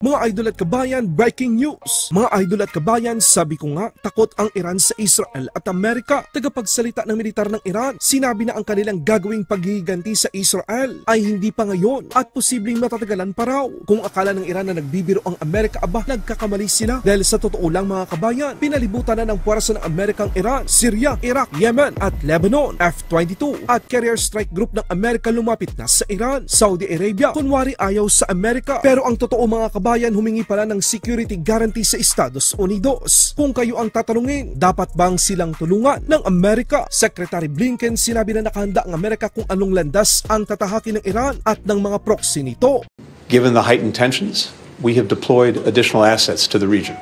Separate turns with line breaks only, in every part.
Mga idol at kabayan, breaking news. Mga idol at kabayan, sabi ko nga, takot ang Iran sa Israel at Amerika. Tagapagsalita ng militar ng Iran, sinabi na ang kanilang gagawing paghihiganti sa Israel ay hindi pa ngayon at posibleng matatagalan pa raw. Kung akala ng Iran na nagbibiro ang Amerika, aba, nagkakamali sila. Dahil sa totoo lang mga kabayan, pinalibutan na ng puwersa ng Amerika ang Iran, Syria, Iraq, Yemen at Lebanon. F-22 at carrier strike group ng Amerika lumapit na sa Iran. Saudi Arabia, kunwari ayaw sa Amerika. Pero ang totoo mga kabayan, humingi pala ng security guarantee sa Estados Unidos. Kung kayo ang tatanungin, dapat bang silang tulungan ng Amerika? Secretary Blinken sinabi na nakahanda ang Amerika kung anong landas ang tatahakin ng Iran at ng mga proxy nito.
Given the heightened tensions, we have deployed additional assets to the region.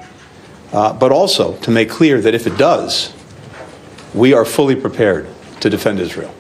But also to make clear that if it does, we are fully prepared to defend Israel.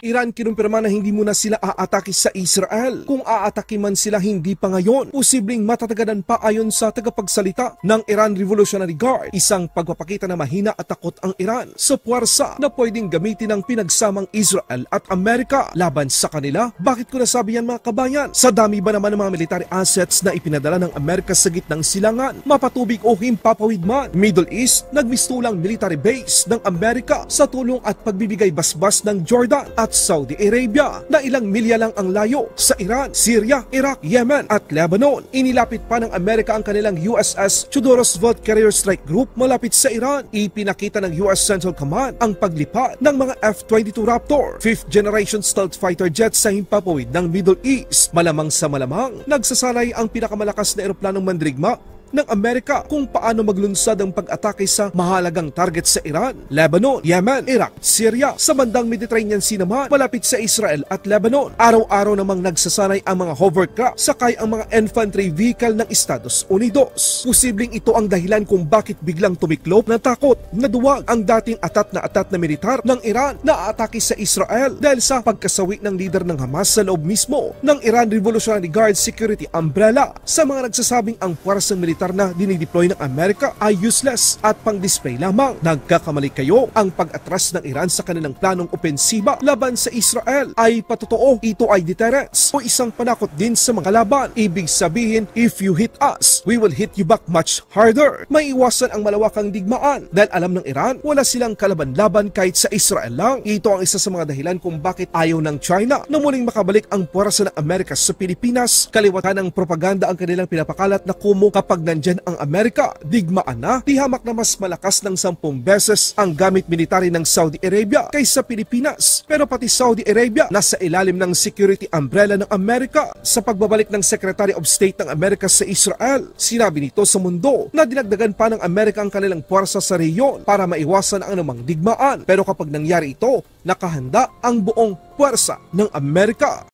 Iran kinumpirma na hindi muna sila aatake sa Israel. Kung aatake man sila, hindi pa ngayon. Posibleng matatagalan pa ayon sa tagapagsalita ng Iran Revolutionary Guard. Isang pagpapakita na mahina at takot ang Iran sa puwersa na pwedeng gamitin ng pinagsamang Israel at Amerika laban sa kanila. Bakit ko nasabi yan mga kabayan? Sa dami ba naman ng mga military assets na ipinadala ng Amerika sa gitnang silangan, mapatubig o himpapawid man, Middle East, nagmistulang military base ng Amerika sa tulong at pagbibigay basbas ng Jordan at Saudi Arabia na ilang milya lang ang layo sa Iran, Syria, Iraq, Yemen at Lebanon. Inilapit pa ng Amerika ang kanilang USS Theodore Roosevelt Carrier Strike Group malapit sa Iran. Ipinakita ng US Central Command ang paglipad ng mga F-22 Raptor, 5th generation stealth fighter jets sa himpapawid ng Middle East. Malamang sa malamang, nagsasalay ang pinakamalakas na eroplanong mandirigma ng Amerika kung paano maglunsad ang pag-atake sa mahalagang target sa Iran, Lebanon, Yemen, Iraq, Syria. Sa bandang Mediterranean Sea naman, malapit sa Israel at Lebanon. Araw-araw namang nagsasanay ang mga hovercraft sakay ang mga infantry vehicle ng Estados Unidos. Posibleng ito ang dahilan kung bakit biglang tumiklop na takot na duwag ang dating atat na militar ng Iran na aatake sa Israel dahil sa pagkasawi ng leader ng Hamas sa loob mismo ng Iran Revolutionary Guard Security Umbrella. Sa mga nagsasabing ang puwersang militar na dinideploy ng Amerika ay useless at pang-display lamang. Nagkakamali kayo. Ang pag-atras ng Iran sa kanilang planong opensiba laban sa Israel ay patotoo. Ito ay deterrence o isang panakot din sa mga laban. Ibig sabihin, if you hit us, we will hit you back much harder. May iwasan ang malawakang digmaan dahil alam ng Iran wala silang kalaban-laban kahit sa Israel lang. Ito ang isa sa mga dahilan kung bakit ayaw ng China na muling makabalik ang puwersa ng Amerika sa Pilipinas. Kaliwatan ng propaganda ang kanilang pinapakalat na kumo kapag nandyan ang Amerika, digmaan na, tihamak na mas malakas ng 10 beses ang gamit military ng Saudi Arabia kaysa Pilipinas. Pero pati Saudi Arabia nasa ilalim ng security umbrella ng Amerika. Sa pagbabalik ng Secretary of State ng Amerika sa Israel, sinabi nito sa mundo na dinagdagan pa ng Amerika ang kanilang puwersa sa rehiyon para maiwasan ang anumang digmaan. Pero kapag nangyari ito, nakahanda ang buong puwersa ng Amerika.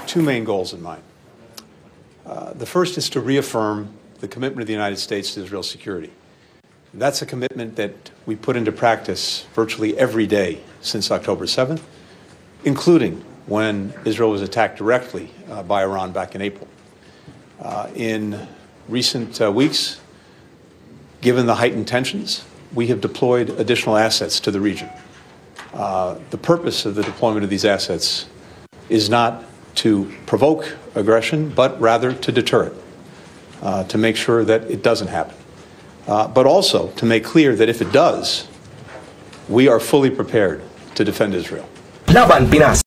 Two main goals in mind. The first is to reaffirm the commitment of the United States to Israel's security. That's a commitment that we put into practice virtually every day since October 7th, including when Israel was attacked directly by Iran back in April. In recent weeks, given the heightened tensions, we have deployed additional assets to the region. The purpose of the deployment of these assets is not to provoke aggression, but rather to deter it. To make sure that it doesn't happen. But also to make clear that if it does, we are fully prepared to defend Israel.
Laban Pinas.